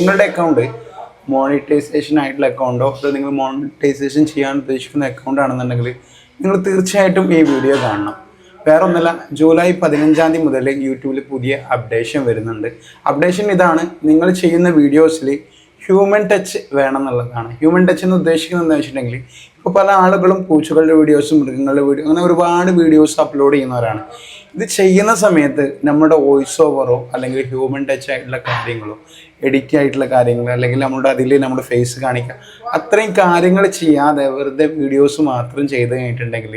നിങ്ങളുടെ account monetisation ആയിട്ടുള്ള അക്കൗണ്ടോ അതോ നിങ്ങൾ മോണിറ്റൈസേഷൻ ചെയ്യാൻ ഉദ്ദേശിക്കുന്ന അക്കൗണ്ട് ആണെന്നുണ്ടെങ്കിൽ നിങ്ങൾ തീർച്ചയായിട്ടും ഈ വീഡിയോ കാണണം. വേറെ ഒന്നല്ല, ജൂലൈ 15 മുതൽ യൂട്യൂബിൽ പുതിയ അപ്ഡേഷൻ വരുന്നുണ്ട്. അപ്ഡേഷൻ ഇതാണ്: നിങ്ങൾ ചെയ്യുന്ന വീഡിയോസിൽ ഹ്യൂമൻ ടച്ച് വേണം എന്നുള്ളതാണ്. ഹ്യൂമൻ ടച്ച് എന്ന് ഉദ്ദേശിക്കുന്നത് എന്താ വെച്ചിട്ടുണ്ടെങ്കിൽ, ഇപ്പോൾ പല ആളുകളും പൂച്ചകളുടെ വീഡിയോസും മൃഗങ്ങളുടെ വീഡിയോ അങ്ങനെ ഒരുപാട് വീഡിയോസ് അപ്ലോഡ് ചെയ്യുന്നവരാണ്. ഇത് ചെയ്യുന്ന സമയത്ത് നമ്മുടെ വോയിസ് ഓവറോ അല്ലെങ്കിൽ ഹ്യൂമൻ ടച്ച് ആയിട്ടുള്ള കാര്യങ്ങളോ എഡിറ്റ് ആയിട്ടുള്ള കാര്യങ്ങൾ അല്ലെങ്കിൽ നമ്മുടെ ഫേസ് കാണിക്കുക അത്രയും കാര്യങ്ങൾ ചെയ്യാതെ വെറുതെ വീഡിയോസ് മാത്രം ചെയ്ത് കഴിഞ്ഞിട്ടുണ്ടെങ്കിൽ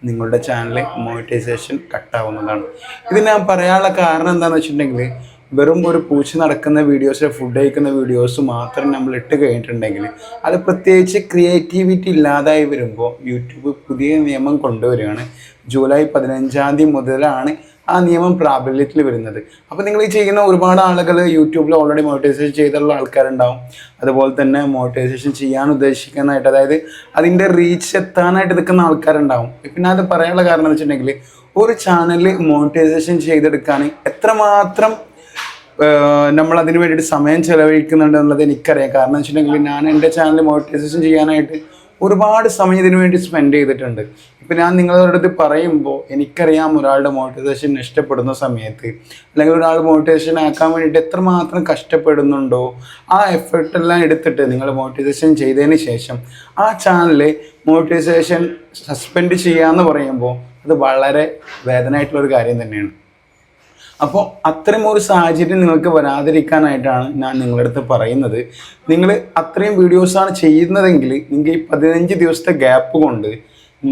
നിങ്ങളുടെ ചാനൽ മോണിറ്റൈസേഷൻ കട്ടാവുന്നതാണ്. ഇത് ഞാൻ പറയാനുള്ള കാരണം എന്താണെന്ന് വെച്ചിട്ടുണ്ടെങ്കിൽ, വെറും ഒരു പൂച്ച നടക്കുന്ന വീഡിയോസ്, ഫുഡ് കഴിക്കുന്ന വീഡിയോസ് മാത്രം നമ്മൾ ഇട്ട് കഴിഞ്ഞിട്ടുണ്ടെങ്കിൽ അത് പ്രത്യേകിച്ച് ക്രിയേറ്റിവിറ്റി ഇല്ലാതായി വരുമ്പോൾ യൂട്യൂബ് പുതിയ നിയമം കൊണ്ടുവരികയാണ്. ജൂലൈ 15 മുതലാണ് ആ നിയമം പ്രാബല്യത്തിൽ വരുന്നത്. അപ്പോൾ നിങ്ങൾ ഈ ചെയ്യുന്ന ഒരുപാട് ആളുകൾ യൂട്യൂബിൽ ഓൾറെഡി മോണിറ്റൈസേഷൻ ചെയ്തിട്ടുള്ള ആൾക്കാരുണ്ടാവും. അതുപോലെ തന്നെ മോണിറ്റൈസേഷൻ ചെയ്യാൻ ഉദ്ദേശിക്കുന്നതായിട്ട്, അതായത് അതിൻ്റെ റീച്ച് എത്താനായിട്ട് നിൽക്കുന്ന ആൾക്കാരുണ്ടാവും. പിന്നെ അത് പറയാനുള്ള കാരണം എന്ന് വെച്ചിട്ടുണ്ടെങ്കിൽ, ഒരു ചാനൽ മോണിറ്റൈസേഷൻ ചെയ്തെടുക്കാൻ എത്രമാത്രം നമ്മൾ അതിന് വേണ്ടിയിട്ട് സമയം ചെലവഴിക്കുന്നുണ്ട് എന്നുള്ളത് എനിക്കറിയാം. കാരണം വെച്ചിട്ടുണ്ടെങ്കിൽ ഞാൻ എൻ്റെ ചാനൽ മോണിറ്റൈസേഷൻ ചെയ്യാനായിട്ട് ഒരുപാട് സമയം ഇതിനു വേണ്ടി സ്പെൻഡ് ചെയ്തിട്ടുണ്ട്. ഇപ്പം ഞാൻ നിങ്ങളുടെ അടുത്ത് പറയുമ്പോൾ എനിക്കറിയാം ഒരാളുടെ മോണിറ്റൈസേഷൻ ഇഷ്ടപ്പെടുന്ന സമയത്ത് അല്ലെങ്കിൽ ഒരാൾ മോണിറ്റൈസേഷൻ ആക്കാൻ വേണ്ടിയിട്ട് എത്രമാത്രം കഷ്ടപ്പെടുന്നുണ്ടോ ആ എഫേർട്ടെല്ലാം എടുത്തിട്ട് നിങ്ങൾ മോണിറ്റൈസേഷൻ ചെയ്തതിന് ശേഷം ആ ചാനൽ മോണിറ്റൈസേഷൻ സസ്പെൻഡ് ചെയ്യാമെന്ന് പറയുമ്പോൾ അത് വളരെ വേദനയായിട്ടുള്ളൊരു കാര്യം തന്നെയാണ്. അപ്പോൾ അത്തരം ഒരു സാഹചര്യം നിങ്ങൾക്ക് വരാതിരിക്കാനായിട്ടാണ് ഞാൻ നിങ്ങളുടെ അടുത്ത് പറയുന്നത്. നിങ്ങൾ അത്രയും വീഡിയോസാണ് ചെയ്യുന്നതെങ്കിൽ നിങ്ങൾക്ക് ഈ 15 ദിവസത്തെ ഗ്യാപ്പ് കൊണ്ട്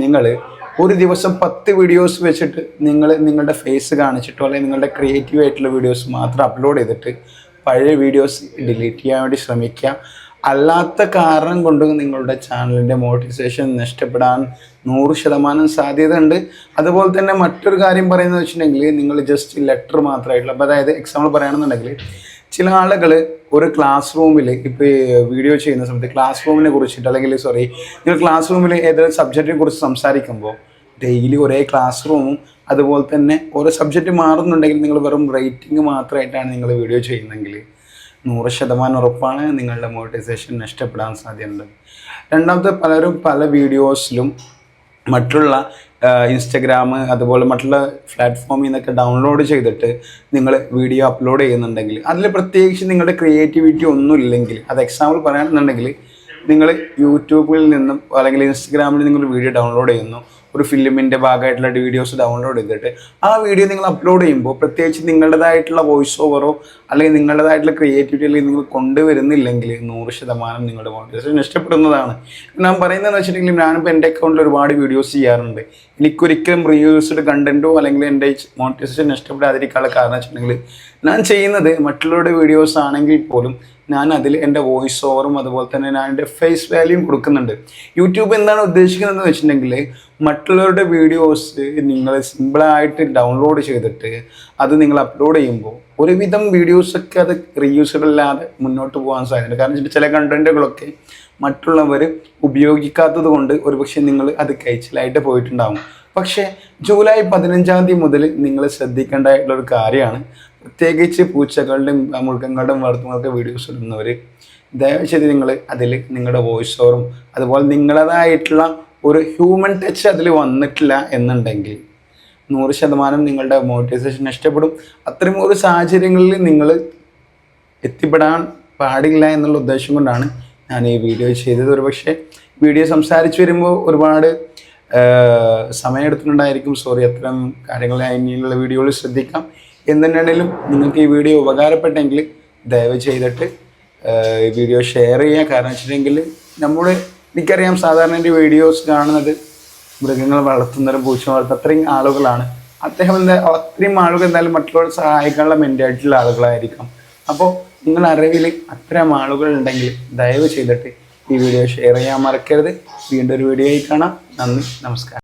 നിങ്ങൾ ഒരു ദിവസം 10 വീഡിയോസ് വെച്ചിട്ട് നിങ്ങളുടെ ഫേസ് കാണിച്ചിട്ടോ അല്ലെങ്കിൽ നിങ്ങളുടെ ക്രിയേറ്റീവ് ആയിട്ടുള്ള വീഡിയോസ് മാത്രം അപ്ലോഡ് ചെയ്തിട്ട് പഴയ വീഡിയോസ് ഡിലീറ്റ് ചെയ്യാൻ വേണ്ടി ശ്രമിക്കുക. അല്ലാത്ത കാരണം കൊണ്ട് നിങ്ങളുടെ ചാനലിൻ്റെ മോണിറ്റൈസേഷൻ നഷ്ടപ്പെടാൻ 100% സാധ്യത ഉണ്ട്. അതുപോലെ തന്നെ മറ്റൊരു കാര്യം പറയുന്നത് വെച്ചിട്ടുണ്ടെങ്കിൽ, നിങ്ങൾ ജസ്റ്റ് ലെറ്റർ മാത്രമായിട്ടുള്ള, അപ്പോൾ അതായത് എക്സാമ്പിൾ പറയുകയാണെന്നുണ്ടെങ്കിൽ, ചില ആളുകൾ ഒരു ക്ലാസ് റൂമിൽ ഇപ്പോൾ വീഡിയോ ചെയ്യുന്ന സമയത്ത് ക്ലാസ് റൂമിനെ കുറിച്ചിട്ട് നിങ്ങൾ ക്ലാസ് റൂമിൽ ഏതൊരു സബ്ജക്റ്റിനെ കുറിച്ച് സംസാരിക്കുമ്പോൾ ഡെയിലി ഒരേ ക്ലാസ് റൂമും അതുപോലെ തന്നെ ഓരോ സബ്ജക്റ്റ് മാറുന്നുണ്ടെങ്കിൽ നിങ്ങൾ വെറും റേറ്റിംഗ് മാത്രമായിട്ടാണ് നിങ്ങൾ വീഡിയോ ചെയ്യുന്നതെങ്കിൽ 100% ഉറപ്പാണ് നിങ്ങളുടെ മോണിറ്റൈസേഷൻ നഷ്ടപ്പെടാൻ സാധ്യതയുണ്ട്. രണ്ടാമത്തെ, പലരും പല വീഡിയോസിലും മറ്റുള്ള ഇൻസ്റ്റഗ്രാം അതുപോലെ മറ്റുള്ള പ്ലാറ്റ്ഫോമിൽ നിന്നൊക്കെ ഡൗൺലോഡ് ചെയ്തിട്ട് നിങ്ങൾ വീഡിയോ അപ്ലോഡ് ചെയ്യുന്നുണ്ടെങ്കിൽ അതിൽ പ്രത്യേകിച്ച് നിങ്ങളുടെ ക്രിയേറ്റിവിറ്റി ഒന്നും ഇല്ലെങ്കിൽ, അത് എക്സാമ്പിൾ പറയുകയാണെന്നുണ്ടെങ്കിൽ, നിങ്ങൾ യൂട്യൂബിൽ നിന്നും അല്ലെങ്കിൽ ഇൻസ്റ്റഗ്രാമിൽ നിങ്ങൾ വീഡിയോ ഡൗൺലോഡ് ചെയ്യുന്നു, ഒരു ഫിലിമിൻ്റെ ഭാഗമായിട്ടുള്ള വീഡിയോസ് ഡൗൺലോഡ് ചെയ്തിട്ട് ആ വീഡിയോ നിങ്ങൾ അപ്ലോഡ് ചെയ്യുമ്പോൾ പ്രത്യേകിച്ച് നിങ്ങളുടേതായിട്ടുള്ള വോയിസ് ഓവറോ അല്ലെങ്കിൽ നിങ്ങളുടേതായിട്ടുള്ള ക്രിയേറ്റിവിറ്റി അല്ലെങ്കിൽ നിങ്ങൾ കൊണ്ടുവരുന്നില്ലെങ്കിൽ 100% നിങ്ങളുടെ മോണിറ്റൈസേഷൻ നഷ്ടപ്പെടുന്നതാണ്. ഞാൻ പറയുന്നതെന്ന് വെച്ചിട്ടുണ്ടെങ്കിൽ, ഞാനിപ്പോൾ എൻ്റെ അക്കൗണ്ടിൽ ഒരുപാട് വീഡിയോസ് ചെയ്യാറുണ്ട്. എനിക്കൊരിക്കലും റീയൂസ്ഡ് കണ്ടൻറ്റോ അല്ലെങ്കിൽ എൻ്റെ മോണിറ്റൈസേഷൻ നഷ്ടപ്പെടാതിരിക്കാനുള്ള കാരണം വെച്ചിട്ടുണ്ടെങ്കിൽ, ഞാൻ ചെയ്യുന്നത് മറ്റുള്ളവരുടെ വീഡിയോസ് ആണെങ്കിൽ പോലും ഞാൻ അതിൽ എൻ്റെ വോയിസ് ഓവറും അതുപോലെ തന്നെ ഞാൻ എൻ്റെ ഫേസ് വാല്യൂയും കൊടുക്കുന്നുണ്ട്. യൂട്യൂബ് എന്താണ് ഉദ്ദേശിക്കുന്നതെന്ന് വെച്ചിട്ടുണ്ടെങ്കിൽ, മറ്റുള്ളവരുടെ വീഡിയോസ് നിങ്ങൾ സിമ്പിളായിട്ട് ഡൗൺലോഡ് ചെയ്തിട്ട് അത് നിങ്ങൾ അപ്ലോഡ് ചെയ്യുമ്പോൾ ഒരുവിധം വീഡിയോസൊക്കെ അത് റീയൂസ്ഡ് അല്ലാതെ മുന്നോട്ട് പോകാൻ സാധ്യതയുണ്ട്. കാരണം ചില കണ്ടൻറ്റുകളൊക്കെ മറ്റുള്ളവർ ഉപയോഗിക്കാത്തത് കൊണ്ട് ഒരുപക്ഷെ നിങ്ങൾ അത് കഴിച്ചിലായിട്ട് പോയിട്ടുണ്ടാകും. പക്ഷേ ജൂലൈ 15 മുതൽ നിങ്ങൾ ശ്രദ്ധിക്കേണ്ടതായിട്ടുള്ളൊരു കാര്യമാണ്, പ്രത്യേകിച്ച് പൂച്ചകളുടെയും മൃഗങ്ങളുടെയും വളർത്തുന്നവർക്ക് വീഡിയോസ് ഇടുന്നവർ ദയവചെയ്ത് നിങ്ങൾ അതിൽ നിങ്ങളുടെ വോയിസ് ഓവറും അതുപോലെ നിങ്ങളതായിട്ടുള്ള ഒരു ഹ്യൂമൻ ടച്ച് അതിൽ വന്നിട്ടില്ല എന്നുണ്ടെങ്കിൽ 100% നിങ്ങളുടെ മോണിറ്റൈസേഷൻ നഷ്ടപ്പെടും. അത്തരം ഒരു സാഹചര്യങ്ങളിൽ നിങ്ങൾ എത്തിപ്പെടാൻ പാടില്ല എന്നുള്ള ഉദ്ദേശം കൊണ്ടാണ് ഞാൻ ഈ വീഡിയോ ചെയ്തത്. ഒരുപക്ഷെ വീഡിയോ സംസാരിച്ച് വരുമ്പോൾ ഒരുപാട് സമയം എടുത്തിട്ടുണ്ടായിരിക്കും. സോറി, അത്തരം കാര്യങ്ങൾ ഇനിയുള്ള വീഡിയോയിൽ ശ്രദ്ധിക്കാം. എന്തുണ്ടെങ്കിലും നിങ്ങൾക്ക് ഈ വീഡിയോ ഉപകാരപ്പെട്ടെങ്കിൽ ദയവ് ചെയ്തിട്ട് ഈ വീഡിയോ ഷെയർ ചെയ്യുക. കാരണം വെച്ചിട്ടുണ്ടെങ്കിൽ എനിക്കറിയാം സാധാരണ എൻ്റെ വീഡിയോസ് കാണുന്നത് മൃഗങ്ങൾ വളർത്തുന്നവരും പൂച്ച വളർത്തുന്ന അത്രയും ആളുകളാണ്. അത്രയും ആളുകൾ എന്തായാലും മറ്റുള്ളവരെ സഹായിക്കാനുള്ള മെൻറ്റാലിറ്റിയുള്ള ആളുകളായിരിക്കാം. അപ്പോൾ നിങ്ങൾ അറിവിൽ അത്തരം ആളുകൾ ഉണ്ടെങ്കിൽ ദയവ് ചെയ്തിട്ട് ഈ വീഡിയോ ഷെയർ ചെയ്യാൻ മറക്കരുത്. വീണ്ടും ഒരു വീഡിയോയിൽ കാണാം. നന്ദി, നമസ്കാരം.